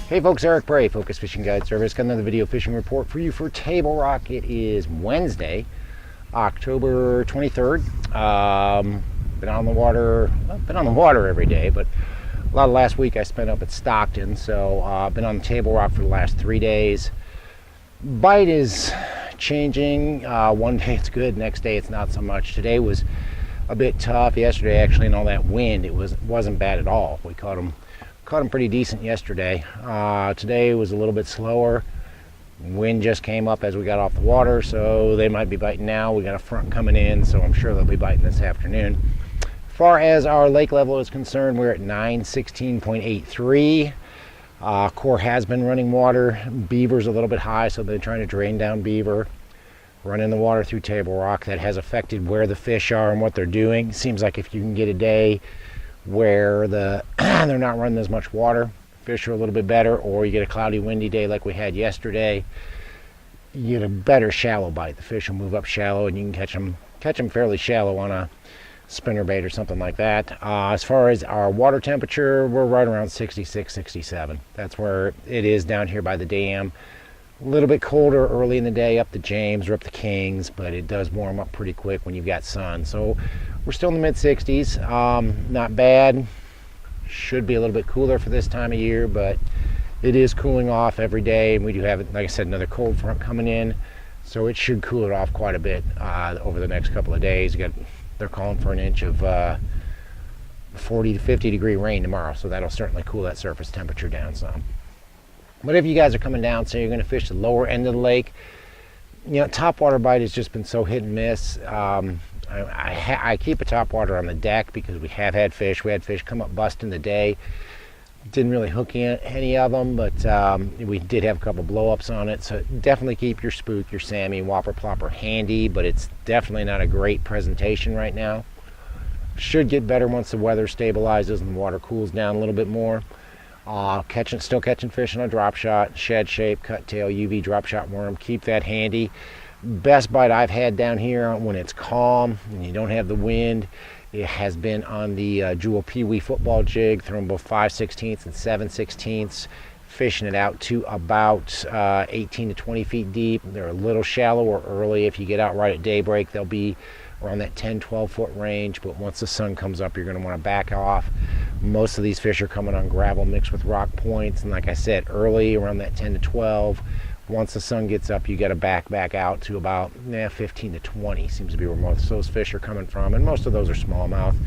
Hey folks, Eric Bray, Focus Fishing Guide Service. Got another video fishing report for you for Table Rock. It is Wednesday, October 23rd. Been on the water every day, but a lot of last week I spent up at Stockton, so been on the Table Rock for the last 3 days. Bite is changing. One day it's good, next day it's not so much. Today was a bit tough. Yesterday, actually, in all that wind, it wasn't bad at all. We caught them pretty decent yesterday. Today was a little bit slower. Wind just came up as we got off the water, so they might be biting now. We got a front coming in, so I'm sure they'll be biting this afternoon. As far as our lake level is concerned, we're at 916.83. Core has been running water. Beaver's a little bit high, so they're trying to drain down beaver. Running the water through Table Rock. That has affected where the fish are and what they're doing. Seems like if you can get a day where they're not running as much water, fish are a little bit better, or you get a cloudy, windy day like we had yesterday, you get a better shallow bite. The fish will move up shallow and you can catch them fairly shallow on a spinnerbait or something like that. As far as our water temperature, we're right around 66, 67. That's where it is down here by the dam. A little bit colder early in the day up the James or up the Kings, but it does warm up pretty quick when you've got sun. So we're still in the mid 60s. Not bad. Should be a little bit cooler for this time of year, but it is cooling off every day, and we do have, like I said, another cold front coming in, so it should cool it off quite a bit over the next couple of days. They're calling for an inch of 40 to 50 degree rain tomorrow, so that'll certainly cool that surface temperature down some. But if you guys are coming down, say you're going to fish the lower end of the lake, you know, topwater bite has just been so hit and miss. I keep a topwater on the deck because we have had fish. We had fish come up busting today. Didn't really hook in any of them, but we did have a couple blow-ups on it. So definitely keep your spook, your Sammy, whopper plopper handy, but it's definitely not a great presentation right now. Should get better once the weather stabilizes and the water cools down a little bit more. Still catching fish on a drop shot, shed shape, cut tail, UV drop shot worm. Keep that handy. Best bite I've had down here when it's calm and you don't have the wind, it has been on the Jewel Pee Wee football jig, throwing both 5/16 and 7/16, fishing it out to about 18 to 20 feet deep. They're a little shallower early. If you get out right at daybreak, they'll be around that 10-12 foot range, but once the sun comes up, you're going to want to back off. Most of these fish are coming on gravel mixed with rock points, and like I said, early around that 10 to 12. Once the sun gets up, you got to back out to about 15 to 20 seems to be where most of those fish are coming from, and most of those are smallmouth.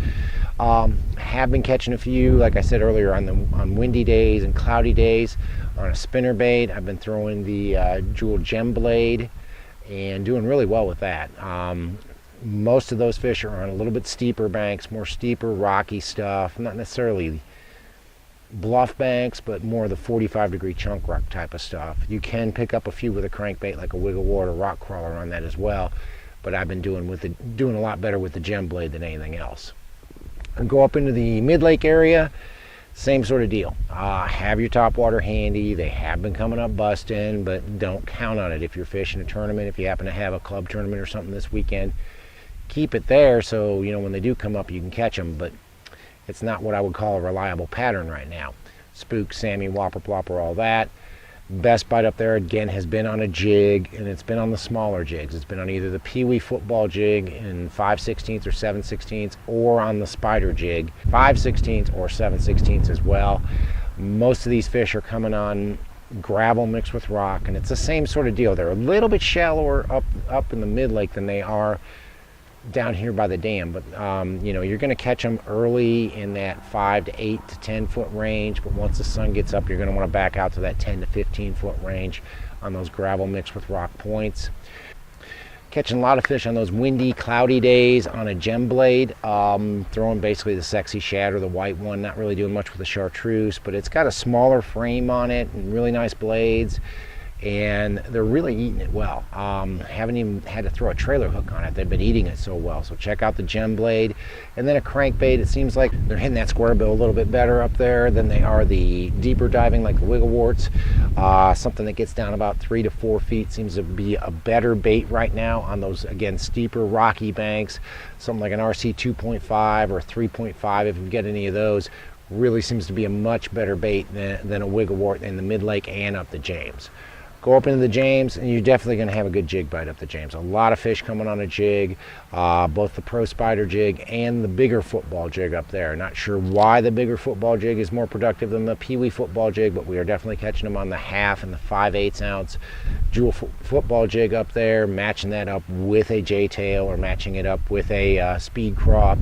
Have been catching a few, like I said earlier, on windy days and cloudy days on a spinnerbait. I've been throwing the Jewel Gem Blade and doing really well with that. Most of those fish are on a little bit steeper banks, more steeper, rocky stuff, not necessarily bluff banks, but more of the 45-degree chunk rock type of stuff. You can pick up a few with a crankbait like a wiggle wart or rock crawler on that as well, but I've been doing a lot better with the Gem Blade than anything else. And go up into the mid-lake area, same sort of deal. Have your topwater handy. They have been coming up busting, but don't count on it. If you're fishing a tournament, if you happen to have a club tournament or something this weekend, keep it there so you know when they do come up you can catch them, but it's not what I would call a reliable pattern right now. Spook, Sammy, whopper plopper, all that. Best bite up there again has been on a jig, and it's been on the smaller jigs. It's been on either the Pee Wee football jig in 5/16 or 7/16, or on the spider jig 5/16 or 7/16 as well. Most of these fish are coming on gravel mixed with rock, and it's the same sort of deal. They're a little bit shallower up in the mid lake than they are down here by the dam, but you know, you're going to catch them early in that 5 to 8 to 10 foot range, but once the sun gets up, you're going to want to back out to that 10 to 15 foot range on those gravel mixed with rock points. Catching a lot of fish on those windy, cloudy days on a Gem Blade, throwing basically the Sexy Shad or the white one, not really doing much with the chartreuse, but it's got a smaller frame on it and really nice blades, and they're really eating it well. Haven't even had to throw a trailer hook on it. They've been eating it so well. So check out the Gem Blade. And then a crankbait, it seems like they're hitting that square bill a little bit better up there than they are the deeper diving like the wiggle warts. Something that gets down about 3 to 4 feet seems to be a better bait right now on those, again, steeper rocky banks. Something like an RC 2.5 or 3.5, if you get any of those, really seems to be a much better bait than a wigglewort in the mid-lake and up the James. Go up into the James and you're definitely going to have a good jig bite up the James. A lot of fish coming on a jig, both the pro spider jig and the bigger football jig up there. Not sure why the bigger football jig is more productive than the peewee football jig, but we are definitely catching them on the 1/2 and the 5/8 ounce jewel football jig up there, matching that up with a J-tail or matching it up with a speed craw.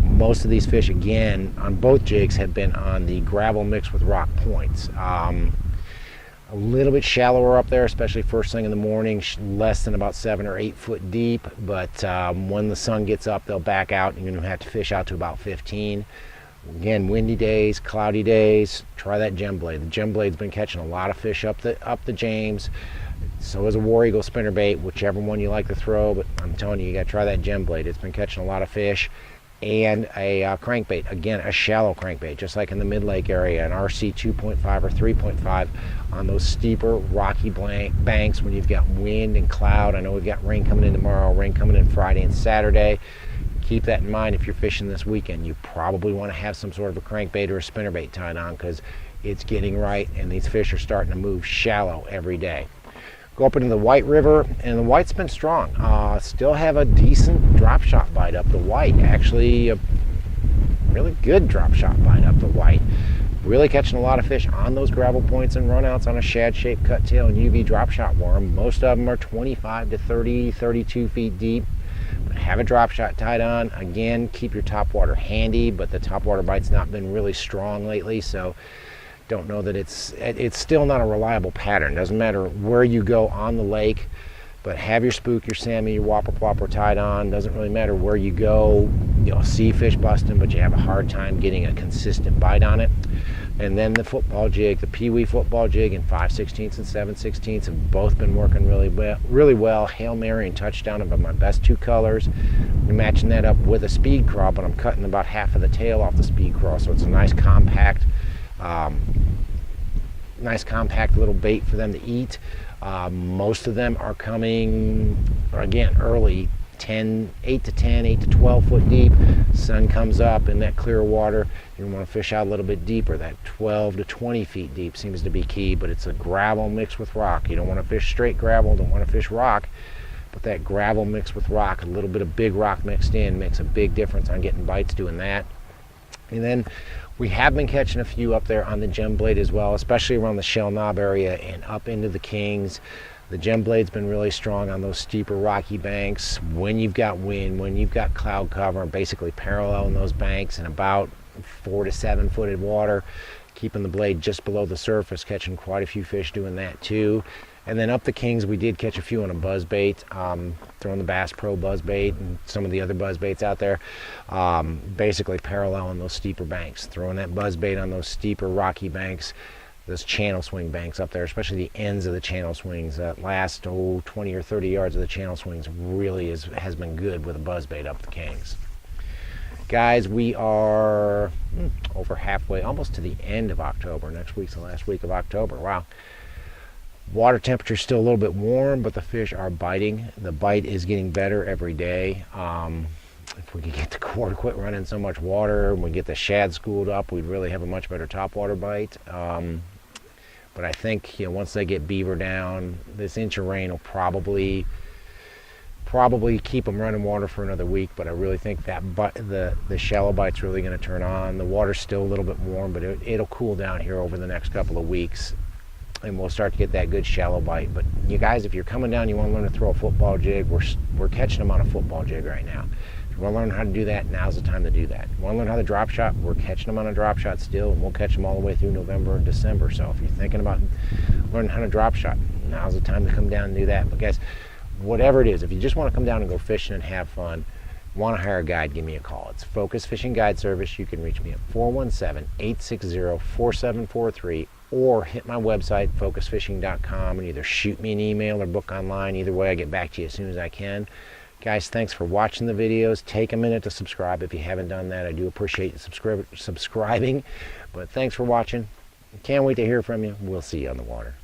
Most of these fish, again, on both jigs have been on the gravel mixed with rock points. A little bit shallower up there, especially first thing in the morning, less than about 7 or 8 foot deep, but when the sun gets up, they'll back out and you're going to have to fish out to about 15. Again, windy days, cloudy days, try that gem blade. The gem blade's been catching a lot of fish up the James. So is a War Eagle spinnerbait, whichever one you like to throw, but I'm telling you, you got to try that gem blade. It's been catching a lot of fish. And a crankbait, again, a shallow crankbait, just like in the mid-lake area, an RC 2.5 or 3.5 on those steeper rocky banks when you've got wind and cloud. I know we've got rain coming in tomorrow, rain coming in Friday and Saturday. Keep that in mind if you're fishing this weekend. You probably want to have some sort of a crankbait or a spinnerbait tied on, because it's getting right and these fish are starting to move shallow every day. Go up into the White River, and the White's been strong. Still have a decent drop shot bite up the White. Actually, a really good drop shot bite up the White. Really catching a lot of fish on those gravel points and runouts on a shad-shaped cut tail and UV drop shot worm. Most of them are 25 to 30, 32 feet deep. But have a drop shot tied on. Again, keep your topwater handy, but the topwater bite's not been really strong lately, so don't know that it's still not a reliable pattern. Doesn't matter where you go on the lake, but have your spook, your salmon, your whopper plopper tied on. Doesn't really matter where you go. You'll see fish busting, but you have a hard time getting a consistent bite on it. And then the football jig, the peewee football jig and 5/16 and 7/16 have both been working really well. Hail Mary and Touchdown have been my best two colors. I'm matching that up with a speed craw, but I'm cutting about half of the tail off the speed craw, so it's a nice compact little bait for them to eat. Most of them are coming, again, early, 8 to 10, 8 to 12 foot deep. Sun comes up in that clear water. You want to fish out a little bit deeper. That 12 to 20 feet deep seems to be key, but it's a gravel mixed with rock. You don't want to fish straight gravel, don't want to fish rock, but that gravel mixed with rock, a little bit of big rock mixed in, makes a big difference on getting bites doing that. And then we have been catching a few up there on the gem blade as well, especially around the Shell Knob area and up into the Kings. The gem blade's been really strong on those steeper rocky banks. When you've got wind, when you've got cloud cover, basically paralleling those banks in about 4 to 7 footed water, keeping the blade just below the surface, catching quite a few fish doing that too. And then up the Kings, we did catch a few on a buzzbait, throwing the Bass Pro buzzbait and some of the other buzzbaits out there, basically paralleling those steeper banks, throwing that buzzbait on those steeper rocky banks, those channel swing banks up there, especially the ends of the channel swings. That last 20 or 30 yards of the channel swings really has been good with a buzzbait up the Kings. Guys, we are over halfway, almost to the end of October. Next week's the last week of October. Wow. Water temperature is still a little bit warm, but the fish are biting. The bite is getting better every day. If we could get the core to quit running so much water and we get the shad schooled up, we'd really have a much better topwater bite. But I think, once they get beaver down, this inch of rain will probably keep them running water for another week. But I really think that the shallow bite's really going to turn on. The water's still a little bit warm, but it'll cool down here over the next couple of weeks, and we'll start to get that good shallow bite. But you guys, if you're coming down, you want to learn to throw a football jig, we're catching them on a football jig right now. If you want to learn how to do that, now's the time to do that. You want to learn how to drop shot, we're catching them on a drop shot still, and we'll catch them all the way through November and December. So if you're thinking about learning how to drop shot, now's the time to come down and do that. But guys, whatever it is, if you just want to come down and go fishing and have fun, want to hire a guide, give me a call. It's Focus Fishing Guide Service. You can reach me at 417-860-4743, or hit my website, focusfishing.com, and either shoot me an email or book online. Either way, I get back to you as soon as I can. Guys, thanks for watching the videos. Take a minute to subscribe if you haven't done that. I do appreciate you subscribing. But thanks for watching. Can't wait to hear from you. We'll see you on the water.